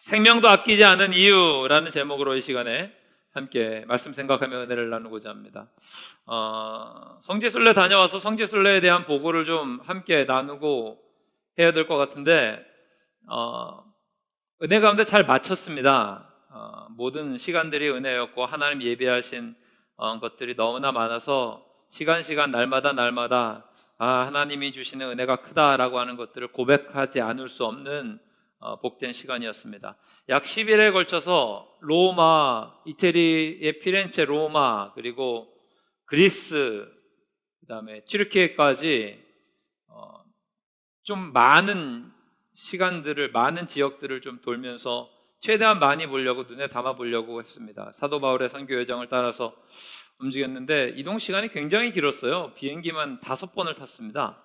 생명도 아끼지 않은 이유라는 제목으로 이 시간에 함께 말씀 생각하며 은혜를 나누고자 합니다. 성지순례 다녀와서 성지순례에 대한 보고를 좀 함께 나누고 해야 될 것 같은데 은혜 가운데 잘 마쳤습니다. 모든 시간들이 은혜였고 하나님 예비하신 것들이 너무나 많아서 시간 날마다 하나님이 주시는 은혜가 크다라고 하는 것들을 고백하지 않을 수 없는 복된 시간이었습니다. 약 10일에 걸쳐서 로마, 이태리의 피렌체, 로마, 그리고 그리스, 그 다음에 튀르키예까지 좀 많은 시간들을, 많은 지역들을 좀 돌면서 최대한 많이 보려고, 눈에 담아 보려고 했습니다. 사도 바울의 선교 여정을 따라서 움직였는데 이동 시간이 굉장히 길었어요. 비행기만 5번을 탔습니다.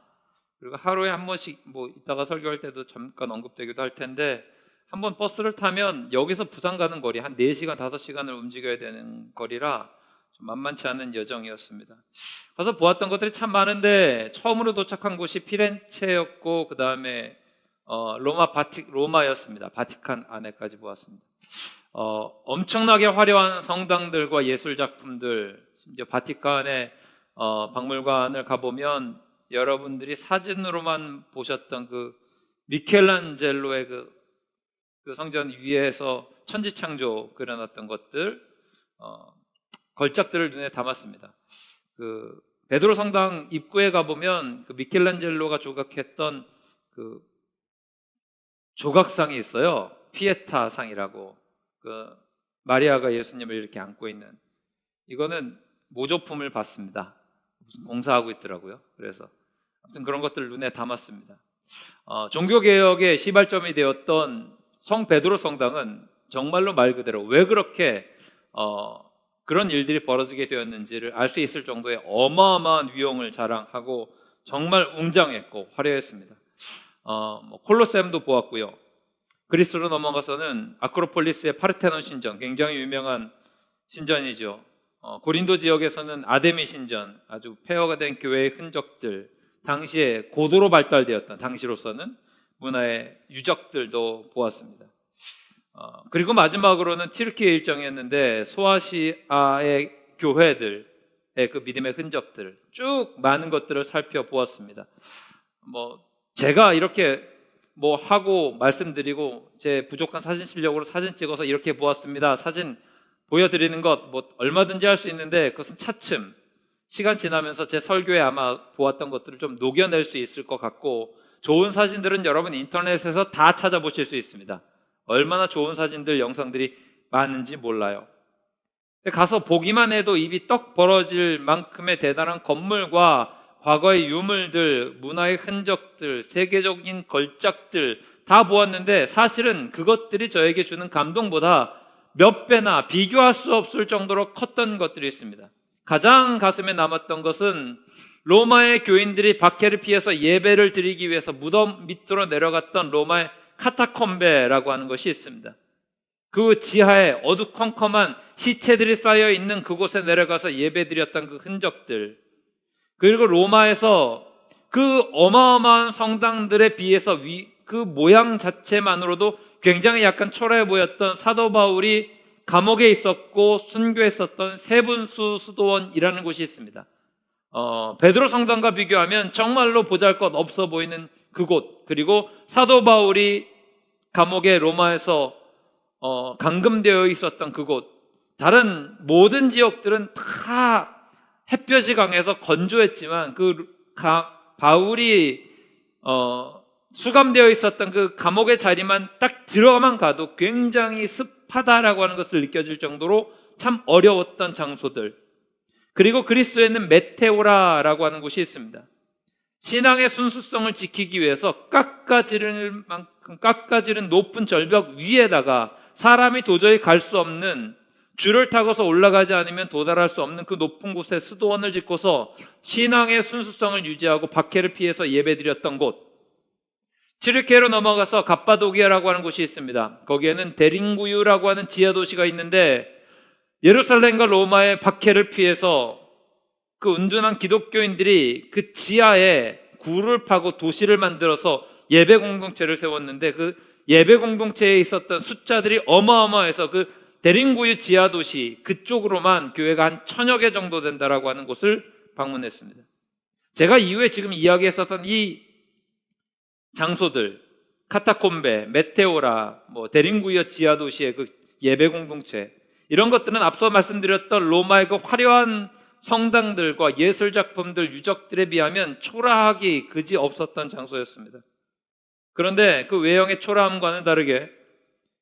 그리고 하루에 한 번씩 이따가 설교할 때도 잠깐 언급되기도 할 텐데, 한 번 버스를 타면 여기서 부산 가는 거리 한 4시간, 5시간을 움직여야 되는 거리라 좀 만만치 않은 여정이었습니다. 가서 보았던 것들이 참 많은데, 처음으로 도착한 곳이 피렌체였고, 그 다음에 로마였습니다. 바티칸 안에까지 보았습니다. 엄청나게 화려한 성당들과 예술 작품들, 심지어 바티칸의 박물관을 가보면 여러분들이 사진으로만 보셨던 그 미켈란젤로의 그 성전 위에서 천지창조 그려놨던 것들, 걸작들을 눈에 담았습니다. 그 베드로 성당 입구에 가보면 그 미켈란젤로가 조각했던 그 조각상이 있어요. 피에타 상이라고, 그 마리아가 예수님을 이렇게 안고 있는, 이거는 모조품을 받습니다. 무슨 봉사하고 있더라고요. 그래서 아무튼 그런 것들을 눈에 담았습니다. 종교개혁의 시발점이 되었던 성 베드로 성당은 정말로 말 그대로 왜 그렇게 그런 일들이 벌어지게 되었는지를 알 수 있을 정도의 어마어마한 위용을 자랑하고 정말 웅장했고 화려했습니다. 콜로세움도 보았고요. 그리스로 넘어가서는 아크로폴리스의 파르테논 신전, 굉장히 유명한 신전이죠. 고린도 지역에서는 아데미 신전, 아주 폐허가 된 교회의 흔적들, 당시에 고도로 발달되었던, 당시로서는 문화의 유적들도 보았습니다. 그리고 마지막으로는 튀르키예 일정이었는데, 소아시아의 교회들의 그 믿음의 흔적들, 쭉 많은 것들을 살펴보았습니다. 제가 이렇게 하고 말씀드리고 제 부족한 사진 실력으로 사진 찍어서 이렇게 보았습니다, 사진 보여드리는 것 얼마든지 할 수 있는데, 그것은 차츰 시간 지나면서 제 설교에 아마 보았던 것들을 좀 녹여낼 수 있을 것 같고, 좋은 사진들은 여러분 인터넷에서 다 찾아보실 수 있습니다. 얼마나 좋은 사진들, 영상들이 많은지 몰라요. 가서 보기만 해도 입이 떡 벌어질 만큼의 대단한 건물과 과거의 유물들, 문화의 흔적들, 세계적인 걸작들 다 보았는데, 사실은 그것들이 저에게 주는 감동보다 몇 배나 비교할 수 없을 정도로 컸던 것들이 있습니다. 가장 가슴에 남았던 것은 로마의 교인들이 박해를 피해서 예배를 드리기 위해서 무덤 밑으로 내려갔던 로마의 카타콤베라고 하는 것이 있습니다. 그 지하에 어두컴컴한 시체들이 쌓여 있는 그곳에 내려가서 예배 드렸던 그 흔적들, 그리고 로마에서 그 어마어마한 성당들에 비해서 그 모양 자체만으로도 굉장히 약간 초라해 보였던 사도 바울이 감옥에 있었고 순교했었던 세분수 수도원이라는 곳이 있습니다. 베드로 성당과 비교하면 정말로 보잘것 없어 보이는 그곳, 그리고 사도 바울이 감옥에 로마에서 감금되어 있었던 그곳, 다른 모든 지역들은 다 햇볕이 강해서 건조했지만 바울이 수감되어 있었던 그 감옥의 자리만 딱 들어가만 가도 굉장히 습하다라고 하는 것을 느껴질 정도로 참 어려웠던 장소들. 그리고 그리스도에는 메테오라라고 하는 곳이 있습니다. 신앙의 순수성을 지키기 위해서 깎아지른 높은 절벽 위에다가 사람이 도저히 갈 수 없는, 줄을 타고서 올라가지 않으면 도달할 수 없는 그 높은 곳에 수도원을 짓고서 신앙의 순수성을 유지하고 박해를 피해서 예배드렸던 곳. 튀르키예로 넘어가서 갑바도기아라고 하는 곳이 있습니다. 거기에는 데링구유라고 하는 지하 도시가 있는데, 예루살렘과 로마의 박해를 피해서 그 은둔한 기독교인들이 그 지하에 굴을 파고 도시를 만들어서 예배 공동체를 세웠는데, 그 예배 공동체에 있었던 숫자들이 어마어마해서 그 대림구유 지하 도시 그쪽으로만 교회가 한 1000여 개 정도 된다라고 하는 곳을 방문했습니다. 제가 이후에 지금 이야기했었던 이 장소들, 카타콤베, 메테오라, 대림구유 지하 도시의 그 예배 공동체, 이런 것들은 앞서 말씀드렸던 로마의 그 화려한 성당들과 예술 작품들, 유적들에 비하면 초라하기 그지 없었던 장소였습니다. 그런데 그 외형의 초라함과는 다르게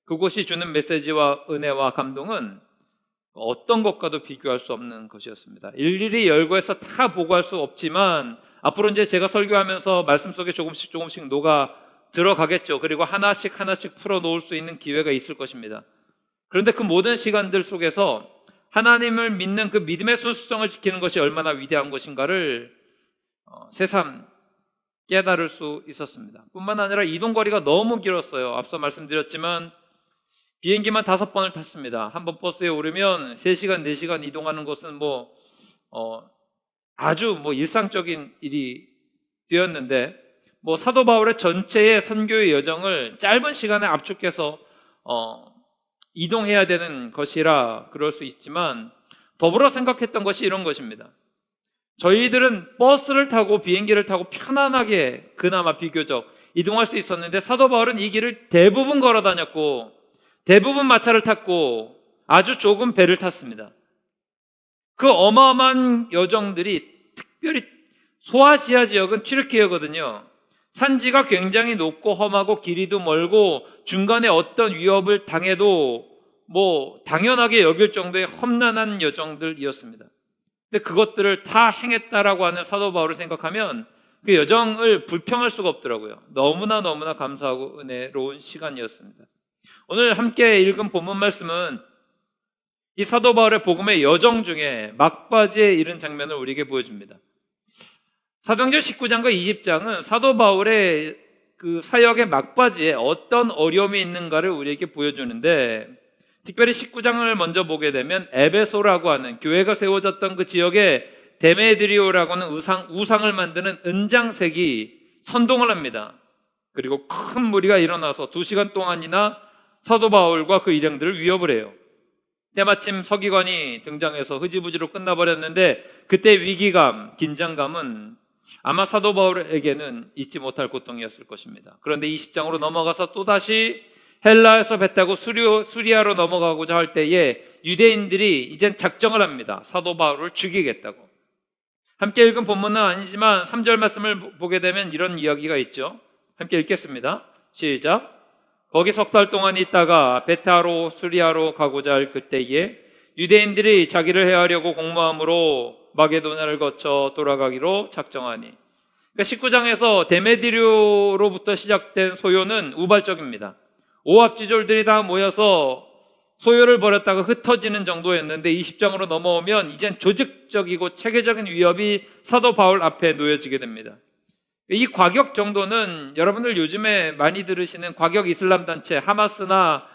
그곳이 주는 메시지와 은혜와 감동은 어떤 것과도 비교할 수 없는 것이었습니다. 일일이 열거해서 다 보고할 수 없지만 앞으로 이제 제가 설교하면서 말씀 속에 조금씩 녹아 들어가겠죠. 그리고 하나씩 풀어 놓을 수 있는 기회가 있을 것입니다. 그런데 그 모든 시간들 속에서 하나님을 믿는 그 믿음의 순수성을 지키는 것이 얼마나 위대한 것인가를 새삼 깨달을 수 있었습니다. 뿐만 아니라 이동거리가 너무 길었어요. 앞서 말씀드렸지만 비행기만 5번을 탔습니다. 한 번 버스에 오르면 3시간, 4시간 이동하는 것은 아주 일상적인 일이 되었는데 사도 바울의 전체의 선교의 여정을 짧은 시간에 압축해서 이동해야 되는 것이라 그럴 수 있지만 더불어 생각했던 것이 이런 것입니다. 저희들은 버스를 타고 비행기를 타고 편안하게 그나마 비교적 이동할 수 있었는데 사도 바울은 이 길을 대부분 걸어 다녔고 대부분 마차를 탔고 아주 조금 배를 탔습니다. 그 어마어마한 여정들이 특별히 소아시아 지역은 튀르키예거든요. 산지가 굉장히 높고 험하고 길이도 멀고 중간에 어떤 위협을 당해도 당연하게 여길 정도의 험난한 여정들이었습니다. 근데 그것들을 다 행했다라고 하는 사도 바울을 생각하면 그 여정을 불평할 수가 없더라고요. 너무나 감사하고 은혜로운 시간이었습니다. 오늘 함께 읽은 본문 말씀은 이 사도 바울의 복음의 여정 중에 막바지에 이른 장면을 우리에게 보여줍니다. 사도행전 19장과 20장은 사도 바울의 그 사역의 막바지에 어떤 어려움이 있는가를 우리에게 보여주는데, 특별히 19장을 먼저 보게 되면 에베소라고 하는 교회가 세워졌던 그 지역에 데메드리오라고 하는 우상을 만드는 은장색이 선동을 합니다. 그리고 큰 무리가 일어나서 2시간 동안이나 사도 바울과 그 일행들을 위협을 해요. 때마침 서기관이 등장해서 흐지부지로 끝나버렸는데 그때 위기감, 긴장감은 아마 사도 바울에게는 잊지 못할 고통이었을 것입니다. 그런데 20장으로 넘어가서 또다시 헬라에서 배 타고 수리아로 넘어가고자 할 때에 유대인들이 이젠 작정을 합니다. 사도 바울을 죽이겠다고. 함께 읽은 본문은 아니지만 3절 말씀을 보게 되면 이런 이야기가 있죠. 함께 읽겠습니다. 시작. 거기 3달 동안 있다가 베타로 수리아로 가고자 할 그때에 유대인들이 자기를 해하려고 공모함으로 마게도냐를 거쳐 돌아가기로 작정하니. 그러니까 19장에서 데메드리오로부터 시작된 소요는 우발적입니다. 오합지졸들이 다 모여서 소요를 벌였다가 흩어지는 정도였는데 20장으로 넘어오면 이젠 조직적이고 체계적인 위협이 사도 바울 앞에 놓여지게 됩니다. 이 과격 정도는 여러분들 요즘에 많이 들으시는 과격 이슬람 단체 하마스나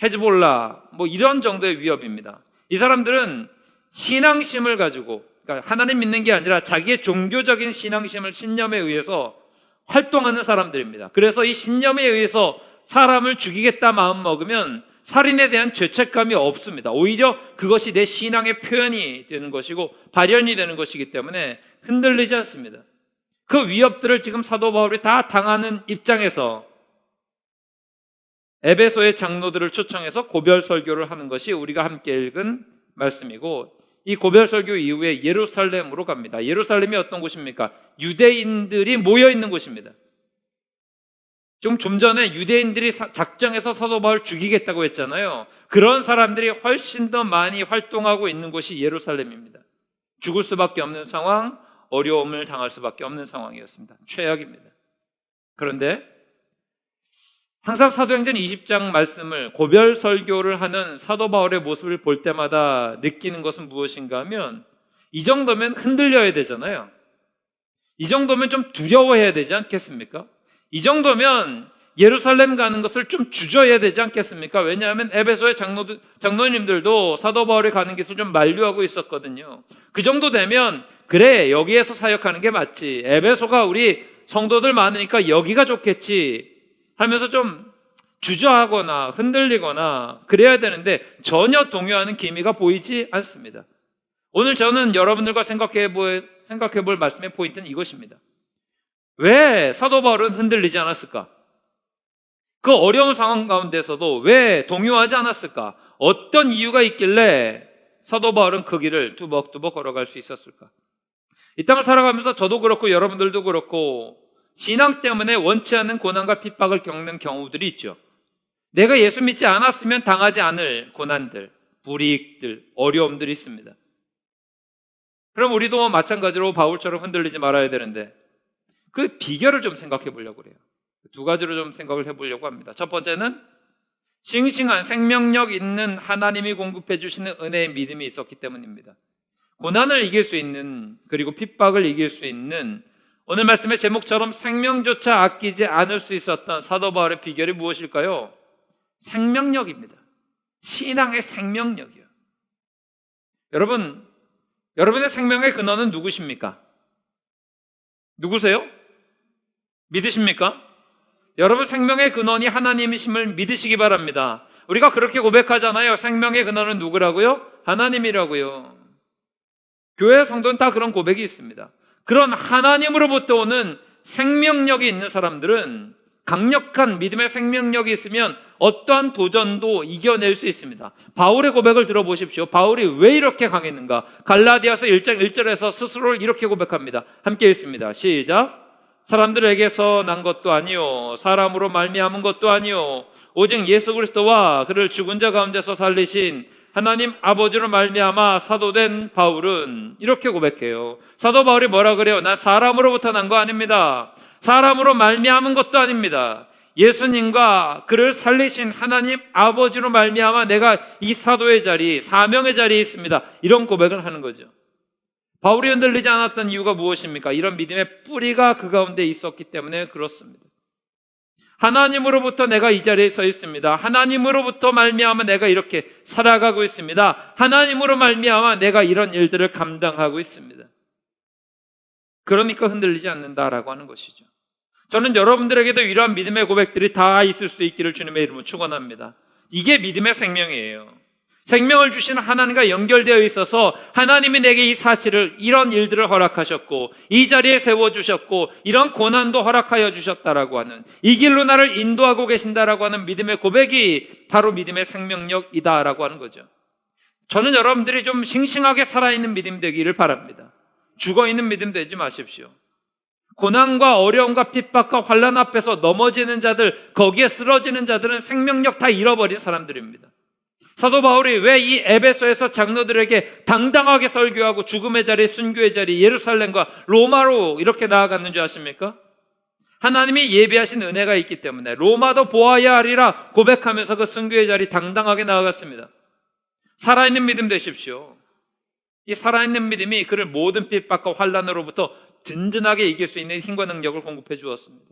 헤즈볼라 이런 정도의 위협입니다. 이 사람들은 신앙심을 가지고, 그러니까 하나님 믿는 게 아니라 자기의 종교적인 신념에 의해서 활동하는 사람들입니다. 그래서 이 신념에 의해서 사람을 죽이겠다 마음 먹으면 살인에 대한 죄책감이 없습니다. 오히려 그것이 내 신앙의 표현이 되는 것이고 발현이 되는 것이기 때문에 흔들리지 않습니다. 그 위협들을 지금 사도 바울이 다 당하는 입장에서 에베소의 장로들을 초청해서 고별 설교를 하는 것이 우리가 함께 읽은 말씀이고, 이 고별 설교 이후에 예루살렘으로 갑니다. 예루살렘이 어떤 곳입니까? 유대인들이 모여 있는 곳입니다. 좀 전에 유대인들이 작정해서 사도 바울 죽이겠다고 했잖아요. 그런 사람들이 훨씬 더 많이 활동하고 있는 곳이 예루살렘입니다. 죽을 수밖에 없는 상황, 어려움을 당할 수밖에 없는 상황이었습니다. 최악입니다. 그런데 항상 사도행전 20장 말씀을 고별 설교를 하는 사도 바울의 모습을 볼 때마다 느끼는 것은 무엇인가 하면, 이 정도면 흔들려야 되잖아요. 이 정도면 좀 두려워해야 되지 않겠습니까? 이 정도면 예루살렘 가는 것을 좀 주저해야 되지 않겠습니까? 왜냐하면 에베소의 장로님들도 사도 바울이 가는 것을 좀 만류하고 있었거든요. 그 정도 되면 그래, 여기에서 사역하는 게 맞지, 에베소가 우리 성도들 많으니까 여기가 좋겠지 하면서 좀 주저하거나 흔들리거나 그래야 되는데 전혀 동요하는 기미가 보이지 않습니다. 오늘 저는 여러분들과 생각해 볼 말씀의 포인트는 이것입니다. 왜 사도 바울은 흔들리지 않았을까? 그 어려운 상황 가운데서도 왜 동요하지 않았을까? 어떤 이유가 있길래 사도 바울은 그 길을 두벅두벅 걸어갈 수 있었을까? 이 땅을 살아가면서 저도 그렇고 여러분들도 그렇고 신앙 때문에 원치 않는 고난과 핍박을 겪는 경우들이 있죠. 내가 예수 믿지 않았으면 당하지 않을 고난들, 불이익들, 어려움들이 있습니다. 그럼 우리도 마찬가지로 바울처럼 흔들리지 말아야 되는데 그 비결을 좀 생각해 보려고 그래요. 두 가지로 좀 생각을 해보려고 합니다. 첫 번째는 싱싱한 생명력 있는 하나님이 공급해 주시는 은혜의 믿음이 있었기 때문입니다. 고난을 이길 수 있는, 그리고 핍박을 이길 수 있는, 오늘 말씀의 제목처럼 생명조차 아끼지 않을 수 있었던 사도 바울의 비결이 무엇일까요? 생명력입니다. 신앙의 생명력이요. 여러분, 여러분의 생명의 근원은 누구십니까? 누구세요? 믿으십니까? 여러분 생명의 근원이 하나님이심을 믿으시기 바랍니다. 우리가 그렇게 고백하잖아요. 생명의 근원은 누구라고요? 하나님이라고요. 교회 성도는 다 그런 고백이 있습니다. 그런 하나님으로부터 오는 생명력이 있는 사람들은 강력한 믿음의 생명력이 있으면 어떠한 도전도 이겨낼 수 있습니다. 바울의 고백을 들어보십시오. 바울이 왜 이렇게 강했는가? 갈라디아서 1장 1절에서 스스로를 이렇게 고백합니다. 함께 읽습니다. 시작. 사람들에게서 난 것도 아니요 사람으로 말미암은 것도 아니요 오직 예수 그리스도와 그를 죽은 자 가운데서 살리신 하나님 아버지로 말미암아 사도된 바울은 이렇게 고백해요. 사도 바울이 뭐라 그래요? 난 사람으로부터 난 거 아닙니다. 사람으로 말미암은 것도 아닙니다. 예수님과 그를 살리신 하나님 아버지로 말미암아 내가 이 사도의 자리, 사명의 자리에 있습니다. 이런 고백을 하는 거죠. 바울이 흔들리지 않았던 이유가 무엇입니까? 이런 믿음의 뿌리가 그 가운데 있었기 때문에 그렇습니다. 하나님으로부터 내가 이 자리에 서 있습니다. 하나님으로부터 말미암아 내가 이렇게 살아가고 있습니다. 하나님으로 말미암아 내가 이런 일들을 감당하고 있습니다. 그러니까 흔들리지 않는다라고 하는 것이죠. 저는 여러분들에게도 이러한 믿음의 고백들이 다 있을 수 있기를 주님의 이름으로 축원합니다. 이게 믿음의 생명이에요. 생명을 주신 하나님과 연결되어 있어서 하나님이 내게 이 사실을, 이런 일들을 허락하셨고 이 자리에 세워주셨고 이런 고난도 허락하여 주셨다라고 하는, 이 길로 나를 인도하고 계신다라고 하는 믿음의 고백이 바로 믿음의 생명력이다라고 하는 거죠. 저는 여러분들이 좀 싱싱하게 살아있는 믿음 되기를 바랍니다. 죽어있는 믿음 되지 마십시오. 고난과 어려움과 핍박과 환난 앞에서 넘어지는 자들, 거기에 쓰러지는 자들은 생명력 다 잃어버린 사람들입니다. 사도 바울이 왜 이 에베소에서 장로들에게 당당하게 설교하고 죽음의 자리, 순교의 자리, 예루살렘과 로마로 이렇게 나아갔는 줄 아십니까? 하나님이 예비하신 은혜가 있기 때문에 로마도 보아야 하리라 고백하면서 그 순교의 자리 당당하게 나아갔습니다. 살아있는 믿음 되십시오. 이 살아있는 믿음이 그를 모든 핍박과 환난으로부터 든든하게 이길 수 있는 힘과 능력을 공급해 주었습니다.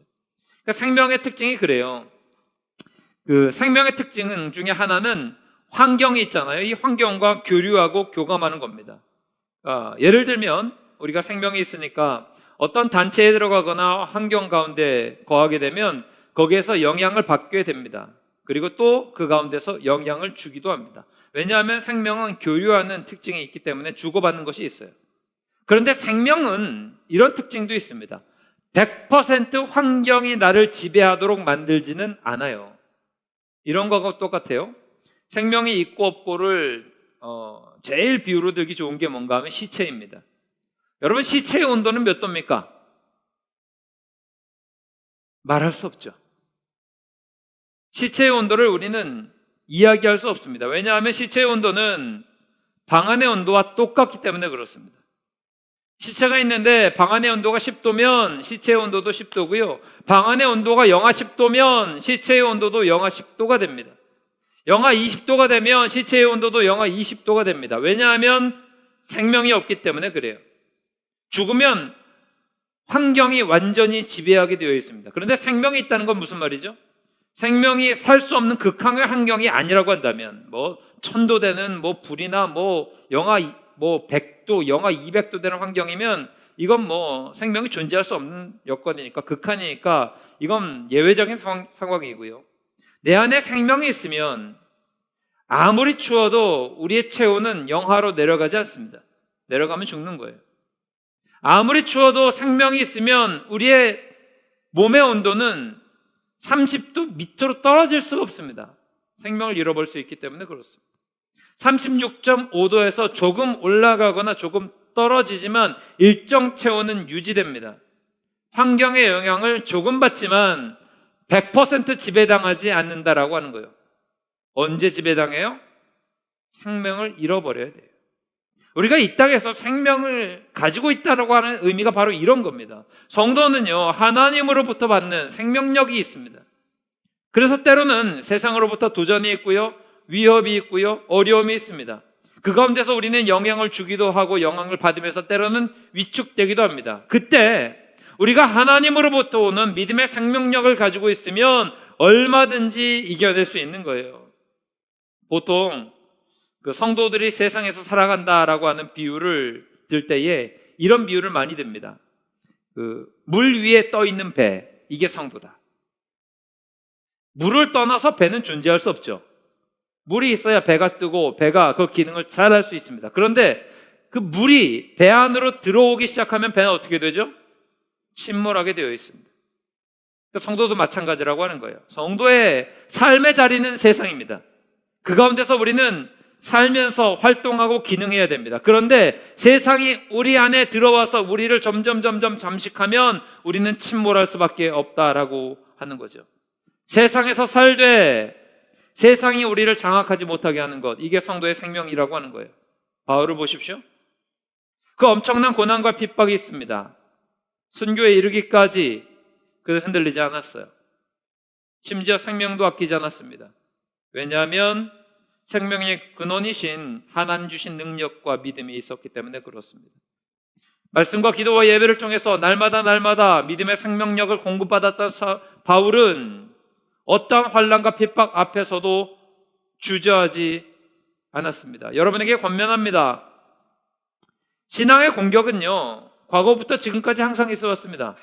그러니까 생명의 특징이 그래요. 그 생명의 특징 중에 하나는 환경이 있잖아요. 이 환경과 교류하고 교감하는 겁니다. 예를 들면 우리가 생명이 있으니까 어떤 단체에 들어가거나 환경 가운데 거하게 되면 거기에서 영향을 받게 됩니다. 그리고 또 그 가운데서 영향을 주기도 합니다. 왜냐하면 생명은 교류하는 특징이 있기 때문에 주고받는 것이 있어요. 그런데 생명은 이런 특징도 있습니다. 100% 환경이 나를 지배하도록 만들지는 않아요. 이런 거하고 똑같아요. 생명이 있고 없고를 제일 비유로 들기 좋은 게 뭔가 하면 시체입니다. 여러분, 시체의 온도는 몇 도입니까? 말할 수 없죠. 시체의 온도를 우리는 이야기할 수 없습니다. 왜냐하면 시체의 온도는 방 안의 온도와 똑같기 때문에 그렇습니다. 시체가 있는데 방 안의 온도가 10도면 시체의 온도도 10도고요. 방 안의 온도가 영하 10도면 시체의 온도도 영하 10도가 됩니다. 영하 20도가 되면 시체의 온도도 영하 20도가 됩니다. 왜냐하면 생명이 없기 때문에 그래요. 죽으면 환경이 완전히 지배하게 되어 있습니다. 그런데 생명이 있다는 건 무슨 말이죠? 생명이 살 수 없는 극한의 환경이 아니라고 한다면, 1000도 되는 불이나 영하 100도, 영하 200도 되는 환경이면 이건 뭐 생명이 존재할 수 없는 여건이니까, 극한이니까 이건 예외적인 상황이고요. 내 안에 생명이 있으면 아무리 추워도 우리의 체온은 영하로 내려가지 않습니다. 내려가면 죽는 거예요. 아무리 추워도 생명이 있으면 우리의 몸의 온도는 30도 밑으로 떨어질 수가 없습니다. 생명을 잃어버릴 수 있기 때문에 그렇습니다. 36.5도에서 조금 올라가거나 조금 떨어지지만 일정 체온은 유지됩니다. 환경의 영향을 조금 받지만 100% 지배당하지 않는다라고 하는 거예요. 언제 지배당해요? 생명을 잃어버려야 돼요. 우리가 이 땅에서 생명을 가지고 있다고 하는 의미가 바로 이런 겁니다. 성도는요, 하나님으로부터 받는 생명력이 있습니다. 그래서 때로는 세상으로부터 도전이 있고요, 위협이 있고요, 어려움이 있습니다. 그 가운데서 우리는 영향을 주기도 하고 영향을 받으면서 때로는 위축되기도 합니다. 그때 우리가 하나님으로부터 오는 믿음의 생명력을 가지고 있으면 얼마든지 이겨낼 수 있는 거예요. 보통 그 성도들이 세상에서 살아간다라고 하는 비유를 들 때에 이런 비유를 많이 듭니다. 물 위에 떠 있는 배, 이게 성도다. 물을 떠나서 배는 존재할 수 없죠. 물이 있어야 배가 뜨고 배가 그 기능을 잘 할 수 있습니다. 그런데 그 물이 배 안으로 들어오기 시작하면 배는 어떻게 되죠? 침몰하게 되어 있습니다. 성도도 마찬가지라고 하는 거예요. 성도의 삶의 자리는 세상입니다. 그 가운데서 우리는 살면서 활동하고 기능해야 됩니다. 그런데 세상이 우리 안에 들어와서 우리를 점점 잠식하면 우리는 침몰할 수밖에 없다라고 하는 거죠. 세상에서 살되 세상이 우리를 장악하지 못하게 하는 것, 이게 성도의 생명이라고 하는 거예요. 바울을 보십시오. 그 엄청난 고난과 핍박이 있습니다. 순교에 이르기까지 그는 흔들리지 않았어요. 심지어 생명도 아끼지 않았습니다. 왜냐하면 생명의 근원이신 하나님 주신 능력과 믿음이 있었기 때문에 그렇습니다. 말씀과 기도와 예배를 통해서 날마다 믿음의 생명력을 공급받았던 바울은 어떠한 환난과 핍박 앞에서도 주저하지 않았습니다. 여러분에게 권면합니다. 신앙의 공격은요, 과거부터 지금까지 항상 있어 왔습니다.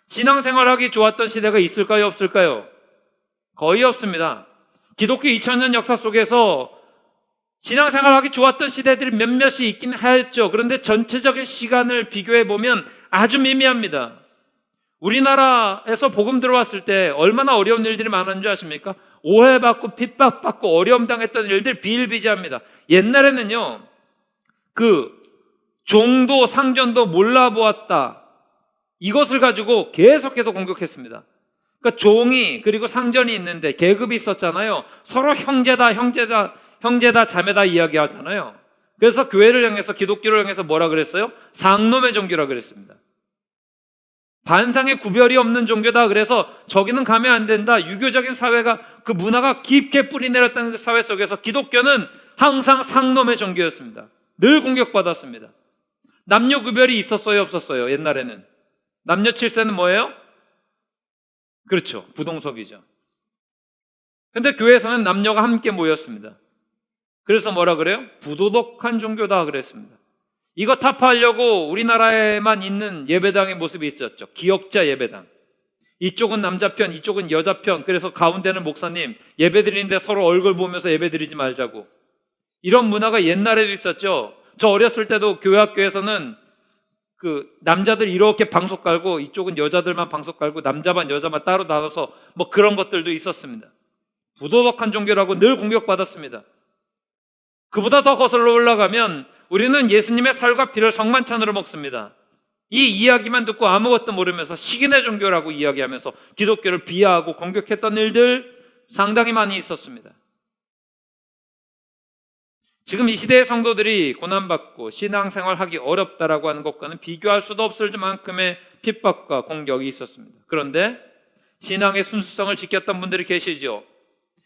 신앙생활하기 좋았던 시대가 있을까요, 없을까요? 거의 없습니다. 기독교 2000년 역사 속에서 신앙생활하기 좋았던 시대들이 몇몇이 있긴 하였죠. 그런데 전체적인 시간을 비교해 보면 아주 미미합니다. 우리나라에서 복음 들어왔을 때 얼마나 어려운 일들이 많은 줄 아십니까? 오해받고 핍박받고 어려움 당했던 일들 비일비재합니다. 옛날에는요, 그 종도 상전도 몰라보았다, 이것을 가지고 계속해서 공격했습니다. 그러니까 종이 그리고 상전이 있는데 계급이 있었잖아요. 서로 형제다 자매다 이야기하잖아요. 그래서 교회를 향해서, 기독교를 향해서 뭐라 그랬어요? 상놈의 종교라 그랬습니다. 반상의 구별이 없는 종교다. 그래서 저기는 가면 안 된다. 유교적인 사회가, 그 문화가 깊게 뿌리내렸던 그 사회 속에서 기독교는 항상 상놈의 종교였습니다. 늘 공격받았습니다. 남녀 구별이 있었어요, 없었어요? 옛날에는 남녀 칠세는 뭐예요? 그렇죠, 부동석이죠. 근데 교회에서는 남녀가 함께 모였습니다. 그래서 뭐라 그래요? 부도덕한 종교다 그랬습니다. 이거 타파하려고 우리나라에만 있는 예배당의 모습이 있었죠. 기역자 예배당. 이쪽은 남자편, 이쪽은 여자편. 그래서 가운데는 목사님, 예배 드리는데 서로 얼굴 보면서 예배 드리지 말자고. 이런 문화가 옛날에도 있었죠. 저 어렸을 때도 교회 학교에서는 그 남자들 이렇게 방석 깔고 이쪽은 여자들만 방석 깔고 남자만 여자만 따로 나눠서 뭐 그런 것들도 있었습니다. 부도덕한 종교라고 늘 공격받았습니다. 그보다 더 거슬러 올라가면 우리는 예수님의 살과 피를 성만찬으로 먹습니다. 이 이야기만 듣고 아무것도 모르면서 식인의 종교라고 이야기하면서 기독교를 비하하고 공격했던 일들 상당히 많이 있었습니다. 지금 이 시대의 성도들이 고난받고 신앙생활하기 어렵다라고 하는 것과는 비교할 수도 없을 만큼의 핍박과 공격이 있었습니다. 그런데 신앙의 순수성을 지켰던 분들이 계시죠.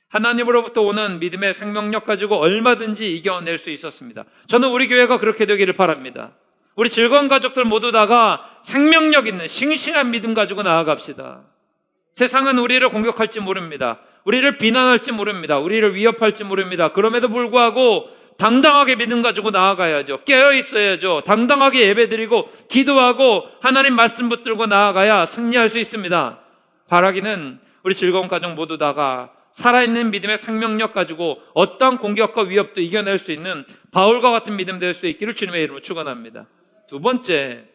하나님으로부터 오는 믿음의 생명력 가지고 얼마든지 이겨낼 수 있었습니다. 저는 우리 교회가 그렇게 되기를 바랍니다. 우리 즐거운 가족들 모두 다가 생명력 있는 싱싱한 믿음 가지고 나아갑시다. 세상은 우리를 공격할지 모릅니다. 우리를 비난할지 모릅니다. 우리를 위협할지 모릅니다. 그럼에도 불구하고 당당하게 믿음 가지고 나아가야죠. 깨어 있어야죠. 당당하게 예배드리고 기도하고 하나님 말씀 붙들고 나아가야 승리할 수 있습니다. 바라기는 우리 즐거운 가정 모두 다가 살아있는 믿음의 생명력 가지고 어떠한 공격과 위협도 이겨낼 수 있는 바울과 같은 믿음 될 수 있기를 주님의 이름으로 축원합니다. 두 번째,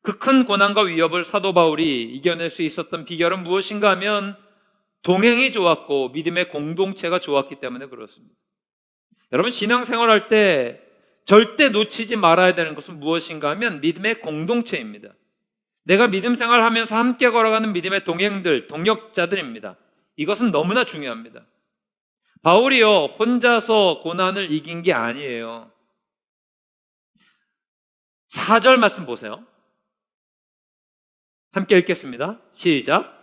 그 큰 고난과 위협을 사도 바울이 이겨낼 수 있었던 비결은 무엇인가 하면 동행이 좋았고 믿음의 공동체가 좋았기 때문에 그렇습니다. 여러분, 신앙생활할 때 절대 놓치지 말아야 되는 것은 무엇인가 하면 믿음의 공동체입니다. 내가 믿음 생활하면서 함께 걸어가는 믿음의 동행들, 동역자들입니다. 이것은 너무나 중요합니다. 바울이요, 혼자서 고난을 이긴 게 아니에요. 4절 말씀 보세요. 함께 읽겠습니다. 시작.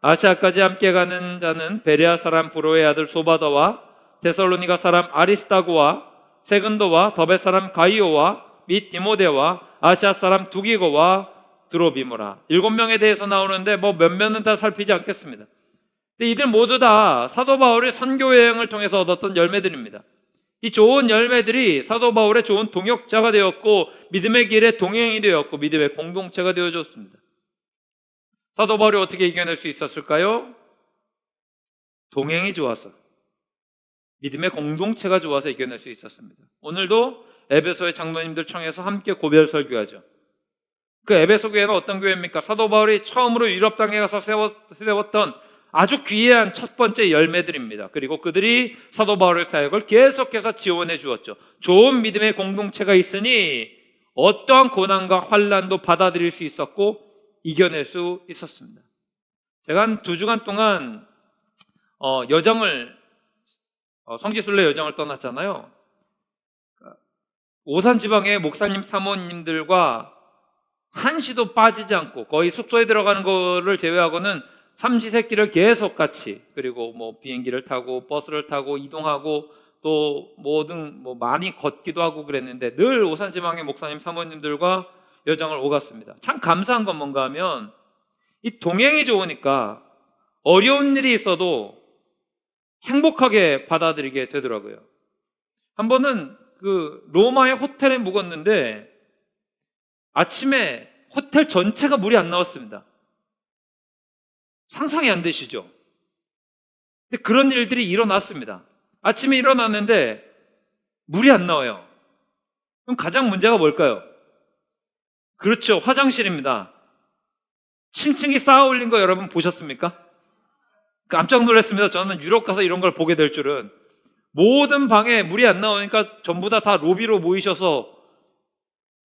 아시아까지 함께 가는 자는 베레아 사람 브로의 아들 소바더와 데살로니가 사람 아리스타고와 세근도와 더베 사람 가이오와 및 디모데와 아시아 사람 두기고와 드로비모라. 7명에 대해서 나오는데 몇 명은 다 살피지 않겠습니다. 근데 이들 모두 다 사도 바울의 선교 여행을 통해서 얻었던 열매들입니다. 이 좋은 열매들이 사도 바울의 좋은 동역자가 되었고 믿음의 길에 동행이 되었고 믿음의 공동체가 되어줬습니다. 사도 바울이 어떻게 이겨낼 수 있었을까요? 동행이 좋아서, 믿음의 공동체가 좋아서 이겨낼 수 있었습니다. 오늘도 에베소의 장로님들 청해서 함께 고별 설교하죠. 그 에베소 교회는 어떤 교회입니까? 사도 바울이 처음으로 유럽 땅에 가서 세웠던 아주 귀한 첫 번째 열매들입니다. 그리고 그들이 사도 바울의 사역을 계속해서 지원해 주었죠. 좋은 믿음의 공동체가 있으니 어떠한 고난과 환난도 받아들일 수 있었고 이겨낼 수 있었습니다. 제가 한 2주간 동안 성지순례 여정을 떠났잖아요. 오산 지방의 목사님 사모님들과 한시도 빠지지 않고 거의 숙소에 들어가는 거를 제외하고는 삼시세끼를 계속 같이, 그리고 비행기를 타고 버스를 타고 이동하고 또 많이 걷기도 하고 그랬는데 늘 오산 지방의 목사님 사모님들과 여정을 오갔습니다. 참 감사한 건 뭔가 하면 이 동행이 좋으니까 어려운 일이 있어도 행복하게 받아들이게 되더라고요. 한 번은 로마의 호텔에 묵었는데 아침에 호텔 전체가 물이 안 나왔습니다. 상상이 안 되시죠? 근데 그런 일들이 일어났습니다. 아침에 일어났는데 물이 안 나와요. 그럼 가장 문제가 뭘까요? 그렇죠, 화장실입니다. 층층이 쌓아 올린 거 여러분 보셨습니까? 깜짝 놀랐습니다. 저는 유럽 가서 이런 걸 보게 될 줄은. 모든 방에 물이 안 나오니까 전부 다 로비로 모이셔서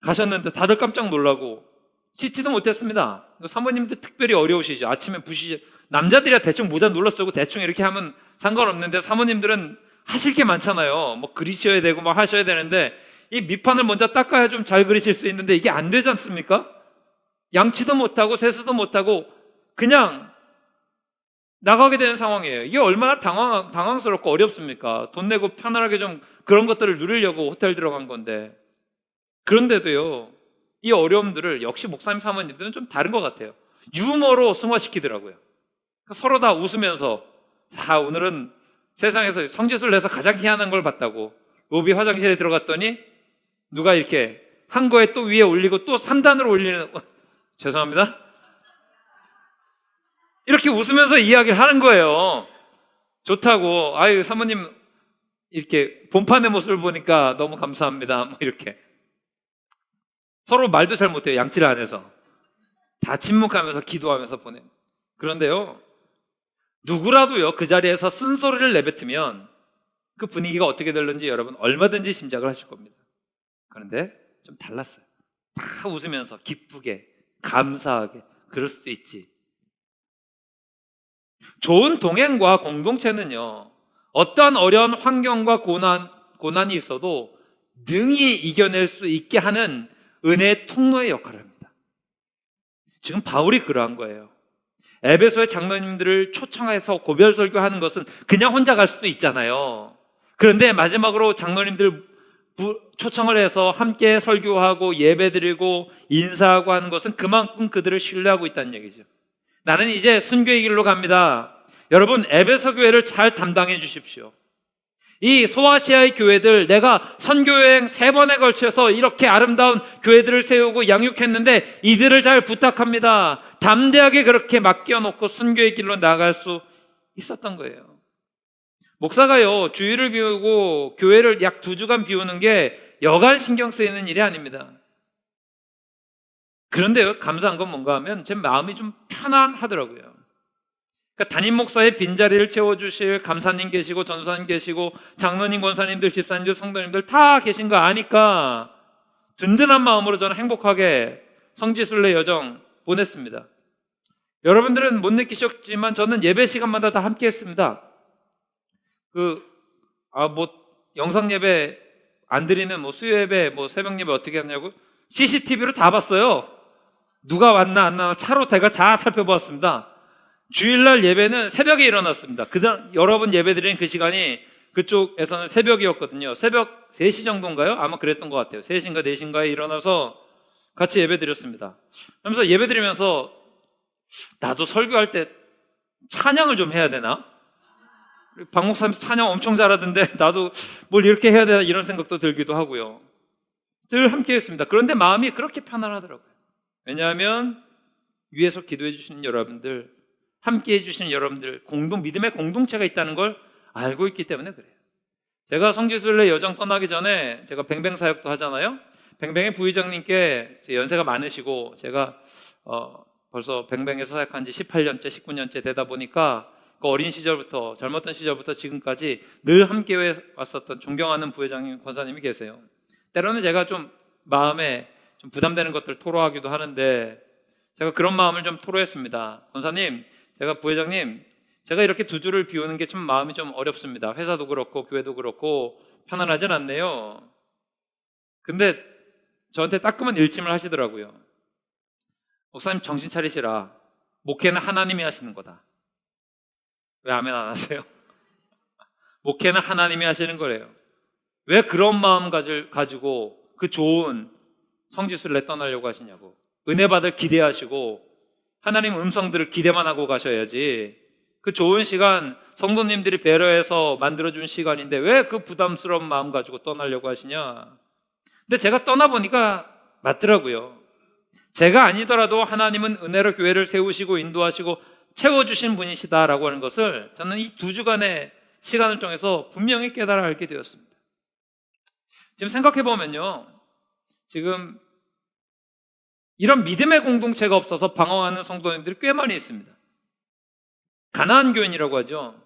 가셨는데 다들 깜짝 놀라고 씻지도 못했습니다. 사모님들 특별히 어려우시죠. 아침에 부시죠. 남자들이야 대충 모자 눌러 쓰고 대충 이렇게 하면 상관없는데 사모님들은 하실 게 많잖아요. 그리셔야 되고 하셔야 되는데 이 밑판을 먼저 닦아야 좀 잘 그리실 수 있는데 이게 안 되지 않습니까? 양치도 못하고 세수도 못하고 그냥 나가게 되는 상황이에요. 이게 얼마나 당황스럽고 어렵습니까? 돈 내고 편안하게 좀 그런 것들을 누리려고 호텔 들어간 건데. 그런데도요, 이 어려움들을 역시 목사님 사모님들은 좀 다른 것 같아요. 유머로 승화시키더라고요. 서로 다 웃으면서 오늘은 세상에서 성지순례에서 가장 희한한 걸 봤다고 로비 화장실에 들어갔더니 누가 이렇게 한 거에 또 위에 올리고 또 3단으로 올리는 죄송합니다. 이렇게 웃으면서 이야기를 하는 거예요. 좋다고. 아유, 사모님 이렇게 본판의 모습을 보니까 너무 감사합니다. 이렇게. 서로 말도 잘 못해요. 양치를 안 해서. 다 침묵하면서 기도하면서 보내요. 그런데요, 누구라도요 그 자리에서 쓴소리를 내뱉으면 그 분위기가 어떻게 될는지 여러분 얼마든지 짐작을 하실 겁니다. 그런데 좀 달랐어요. 다 웃으면서 기쁘게 감사하게 그럴 수도 있지. 좋은 동행과 공동체는요, 어떠한 어려운 환경과 고난이 있어도 능히 이겨낼 수 있게 하는 은혜의 통로의 역할을 합니다. 지금 바울이 그러한 거예요. 에베소의 장로님들을 초청해서 고별 설교하는 것은 그냥 혼자 갈 수도 있잖아요. 그런데 마지막으로 장로님들 초청을 해서 함께 설교하고 예배드리고 인사하고 하는 것은 그만큼 그들을 신뢰하고 있다는 얘기죠. 나는 이제 순교의 길로 갑니다. 여러분, 에베소 교회를 잘 담당해 주십시오. 이 소아시아의 교회들, 내가 선교여행 3번에 걸쳐서 이렇게 아름다운 교회들을 세우고 양육했는데 이들을 잘 부탁합니다. 담대하게 그렇게 맡겨놓고 순교의 길로 나아갈 수 있었던 거예요. 목사가요, 주일을 비우고 교회를 약 2주간 비우는 게 여간 신경 쓰이는 일이 아닙니다. 그런데요, 감사한 건 뭔가 하면 제 마음이 좀 편안하더라고요. 그러니까 담임 목사의 빈자리를 채워주실 감사님 계시고 전사님 계시고 장로님, 권사님들, 집사님들, 성도님들 다 계신 거 아니까 든든한 마음으로 저는 행복하게 성지순례 여정 보냈습니다. 여러분들은 못 느끼셨지만 저는 예배 시간마다 다 함께 했습니다. 영상 예배 안 드리는 수요 예배, 새벽 예배 어떻게 하냐고 CCTV로 다 봤어요. 누가 왔나 안 왔나 차로 제가 다 살펴보았습니다. 주일날 예배는 새벽에 일어났습니다. 여러분 예배 드리는 그 시간이 그쪽에서는 새벽이었거든요. 새벽 3시 정도인가요? 아마 그랬던 것 같아요. 3시인가 4시인가에 일어나서 같이 예배 드렸습니다. 그러면서 예배 드리면서 나도 설교할 때 찬양을 좀 해야 되나? 박 목사님 찬양 엄청 잘하던데 나도 뭘 이렇게 해야 되나 이런 생각도 들기도 하고요. 늘 함께 했습니다. 그런데 마음이 그렇게 편안하더라고요. 왜냐하면 위에서 기도해 주시는 여러분들, 함께 해주시는 여러분들, 믿음의 공동체가 있다는 걸 알고 있기 때문에 그래요. 제가 성지순례 여정 떠나기 전에 제가 뱅뱅 사역도 하잖아요. 뱅뱅의 부의장님께 연세가 많으시고 제가 벌써 뱅뱅에서 사역한 지 18년째, 19년째 되다 보니까 그 어린 시절부터, 젊었던 시절부터 지금까지 늘 함께 왔었던 존경하는 부회장님, 권사님이 계세요. 때로는 제가 좀 마음에 좀 부담되는 것들 토로하기도 하는데 제가 그런 마음을 좀 토로했습니다. 권사님, 부회장님, 제가 이렇게 2주를 비우는 게 참 마음이 좀 어렵습니다. 회사도 그렇고 교회도 그렇고 편안하진 않네요. 근데 저한테 따끔한 일침을 하시더라고요. 목사님 정신 차리시라. 목회는 하나님이 하시는 거다. 왜 아멘 안 하세요? 목회는 하나님이 하시는 거래요. 왜 그런 마음 가지고 그 좋은 성지순례 떠나려고 하시냐고. 은혜 받을 기대하시고 하나님 음성들을 기대만 하고 가셔야지. 그 좋은 시간 성도님들이 배려해서 만들어준 시간인데 왜 그 부담스러운 마음 가지고 떠나려고 하시냐. 근데 제가 떠나보니까 맞더라고요. 제가 아니더라도 하나님은 은혜로 교회를 세우시고 인도하시고 채워주신 분이시다라고 하는 것을 저는 이 2주간의 시간을 통해서 분명히 깨달아 알게 되었습니다. 지금 생각해보면요, 지금 이런 믿음의 공동체가 없어서 방황하는 성도님들이 꽤 많이 있습니다. 가나안 교인이라고 하죠.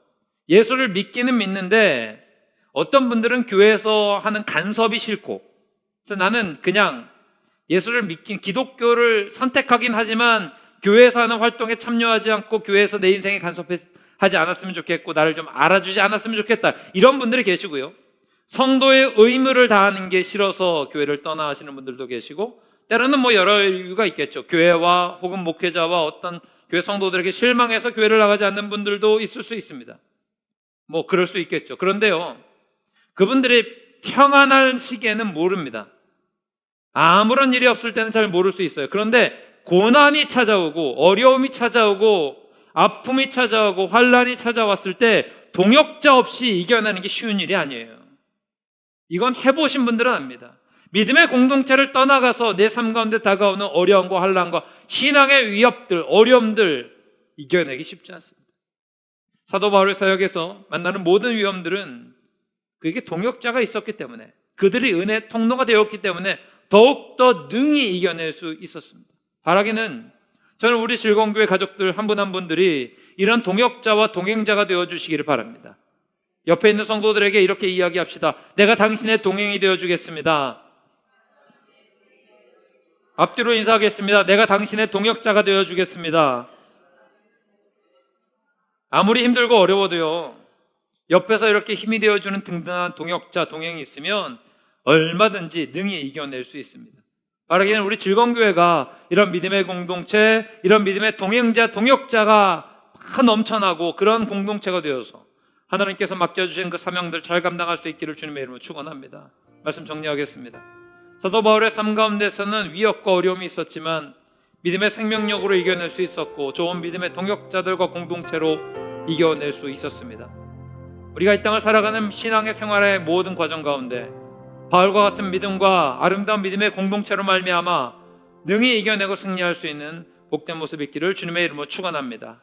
예수를 믿기는 믿는데 어떤 분들은 교회에서 하는 간섭이 싫고, 그래서 나는 그냥 예수를 기독교를 선택하긴 하지만 교회에서 하는 활동에 참여하지 않고 교회에서 내 인생에 간섭하지 않았으면 좋겠고 나를 좀 알아주지 않았으면 좋겠다, 이런 분들이 계시고요. 성도의 의무를 다하는 게 싫어서 교회를 떠나 하시는 분들도 계시고, 때로는 여러 이유가 있겠죠. 교회와 혹은 목회자와 어떤 교회 성도들에게 실망해서 교회를 나가지 않는 분들도 있을 수 있습니다. 그럴 수 있겠죠. 그런데요, 그분들이 평안할 시기에는 모릅니다. 아무런 일이 없을 때는 잘 모를 수 있어요. 그런데 고난이 찾아오고 어려움이 찾아오고 아픔이 찾아오고 환란이 찾아왔을 때 동역자 없이 이겨내는 게 쉬운 일이 아니에요. 이건 해보신 분들은 압니다. 믿음의 공동체를 떠나가서 내 삶 가운데 다가오는 어려움과 환란과 신앙의 위협들, 어려움들 이겨내기 쉽지 않습니다. 사도 바울의 사역에서 만나는 모든 위험들은 그게 동역자가 있었기 때문에, 그들이 은혜의 통로가 되었기 때문에 더욱더 능히 이겨낼 수 있었습니다. 바라기는 저는 우리 즐거운교회 가족들 한 분 한 분들이 이런 동역자와 동행자가 되어주시기를 바랍니다. 옆에 있는 성도들에게 이렇게 이야기합시다. 내가 당신의 동행이 되어주겠습니다. 앞뒤로 인사하겠습니다. 내가 당신의 동역자가 되어주겠습니다. 아무리 힘들고 어려워도요, 옆에서 이렇게 힘이 되어주는 든든한 동역자, 동행이 있으면 얼마든지 능히 이겨낼 수 있습니다. 바라기는 우리 즐거운교회가 이런 믿음의 공동체, 이런 믿음의 동행자, 동역자가 넘쳐나고 그런 공동체가 되어서 하나님께서 맡겨주신 그 사명들 잘 감당할 수 있기를 주님의 이름으로 축원합니다. 말씀 정리하겠습니다. 사도 바울의 삶 가운데서는 위협과 어려움이 있었지만 믿음의 생명력으로 이겨낼 수 있었고 좋은 믿음의 동역자들과 공동체로 이겨낼 수 있었습니다. 우리가 이 땅을 살아가는 신앙의 생활의 모든 과정 가운데 바울과 같은 믿음과 아름다운 믿음의 공동체로 말미암아 능히 이겨내고 승리할 수 있는 복된 모습이 있기를 주님의 이름으로 축원합니다.